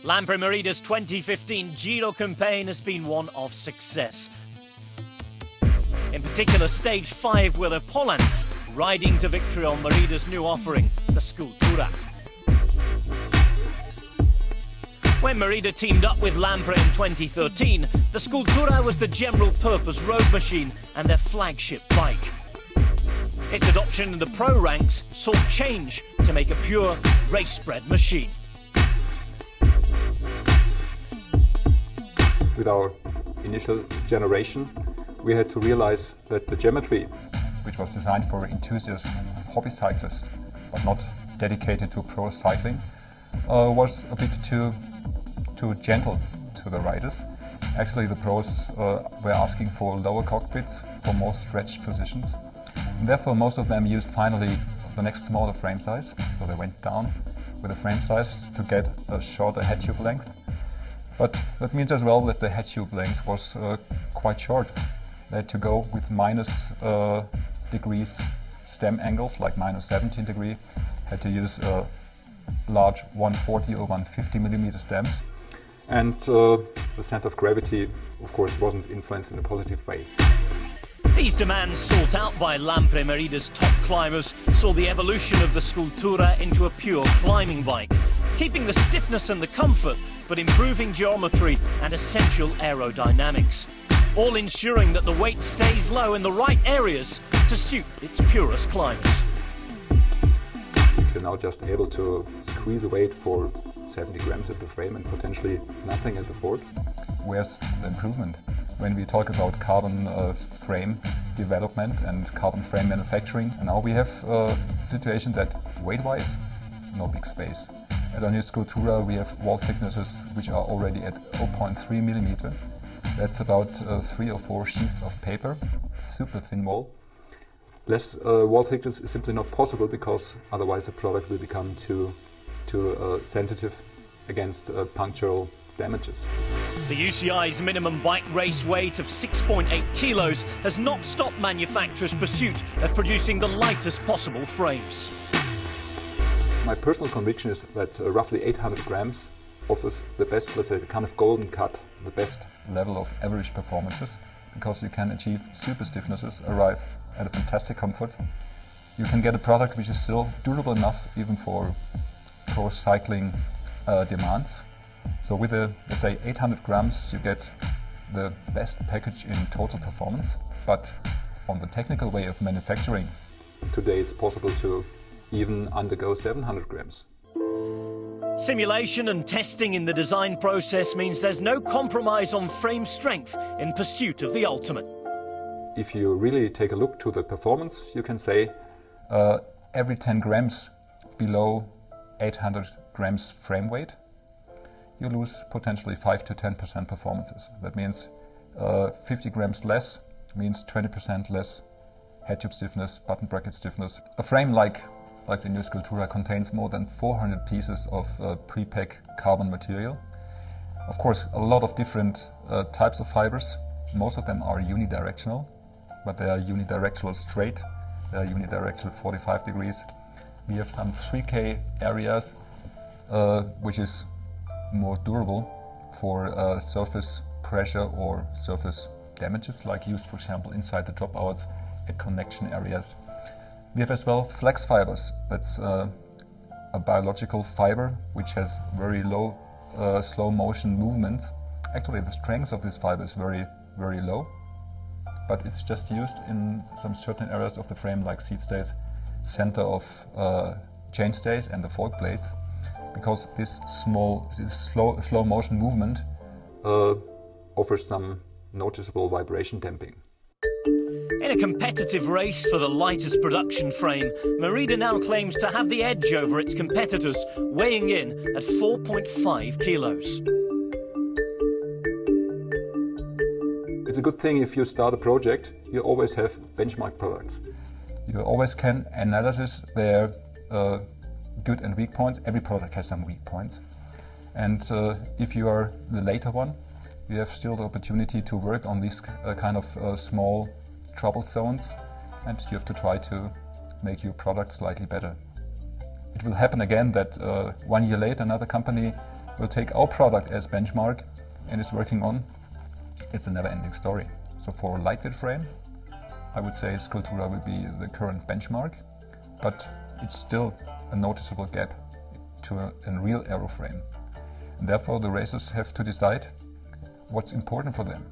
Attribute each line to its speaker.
Speaker 1: Lamprey Merida's 2015 Giro campaign has been one of success. In particular, Stage 5 were the Polans riding to victory on Merida's new offering, the Scultura. When Merida teamed up with Lamprey in 2013, the Scultura was the general-purpose road machine and their flagship bike. Its adoption in the pro ranks saw change to make a pure race-bred machine.
Speaker 2: With our initial generation, we had to realize that the geometry, which was designed for enthusiast hobby cyclists, but not dedicated to pro cycling, was a bit too gentle to the riders. Actually, the pros were asking for lower cockpits, for more stretched positions. And therefore, most of them used finally the next smaller frame size. So they went down with the frame size to get a shorter head tube length. But that means as well that the head tube length was quite short. They had to go with minus degrees stem angles, like minus 17 degree. Had to use large 140 or 150 millimeter stems. And the center of gravity, of course, wasn't influenced in a positive way.
Speaker 1: These demands sought out by Lamprey Merida's top climbers saw the evolution of the Scultura into a pure climbing bike, keeping the stiffness and the comfort, but improving geometry and essential aerodynamics, all ensuring that the weight stays low in the right areas to suit its purest climbers.
Speaker 2: You're now just able to squeeze the weight for 70 grams at the frame and potentially nothing at the fork.
Speaker 3: Where's the improvement? When we talk about carbon frame development and carbon frame manufacturing, now we have a situation that weight-wise, no big space. At our new Scultura we have wall thicknesses which are already at 0.3 millimeter. That's about 3 or 4 sheets of paper, super thin wall.
Speaker 2: Less wall thickness is simply not possible because otherwise the product will become too sensitive against punctural damages.
Speaker 1: The UCI's minimum bike race weight of 6.8 kilos has not stopped manufacturers' pursuit of producing the lightest possible frames.
Speaker 2: My personal conviction is that roughly 800 grams offers the best, let's say, the kind of golden cut,
Speaker 3: the best level of average performances, because you can achieve super stiffnesses, arrive at a fantastic comfort. You can get a product which is still durable enough even for pro cycling demands. So with let's say 800 grams you get the best package in total performance, but on the technical way of manufacturing.
Speaker 2: Today it's possible to even undergo 700 grams.
Speaker 1: Simulation and testing in the design process means there's no compromise on frame strength in pursuit of the ultimate.
Speaker 2: If you really take a look to the performance, you can say
Speaker 3: every 10 grams below 800 grams frame weight, you lose potentially 5 to 10% performances. That means 50 grams less means 20% less head tube stiffness, button bracket stiffness. A frame like the new Scultura contains more than 400 pieces of pre-pack carbon material. Of course, a lot of different types of fibers. Most of them are unidirectional, but they are unidirectional straight, they are unidirectional 45 degrees. We have some 3K areas, which is more durable for surface pressure or surface damages, like used, for example, inside the dropouts at connection areas. We have as well flex fibers. That's a biological fiber which has very low slow motion movement. Actually, the strength of this fiber is very, very low, but it's just used in some certain areas of the frame, like seat stays, center of chain stays and the fork blades, because this slow motion movement
Speaker 2: offers some noticeable vibration damping.
Speaker 1: In a competitive race for the lightest production frame, Merida now claims to have the edge over its competitors, weighing in at 4.5 kilos.
Speaker 2: It's a good thing if you start a project, you always have benchmark products.
Speaker 3: You always can analyze their good and weak points. Every product has some weak points. And if you are the later one, you have still the opportunity to work on these kind of small trouble zones, and you have to try to make your product slightly better. It will happen again that 1 year later another company will take our product as benchmark and is working on, it's a never-ending story. So for a lighted frame, I would say Scultura will be the current benchmark, but it's still a noticeable gap to a real aero frame. And therefore the racers have to decide what's important for them.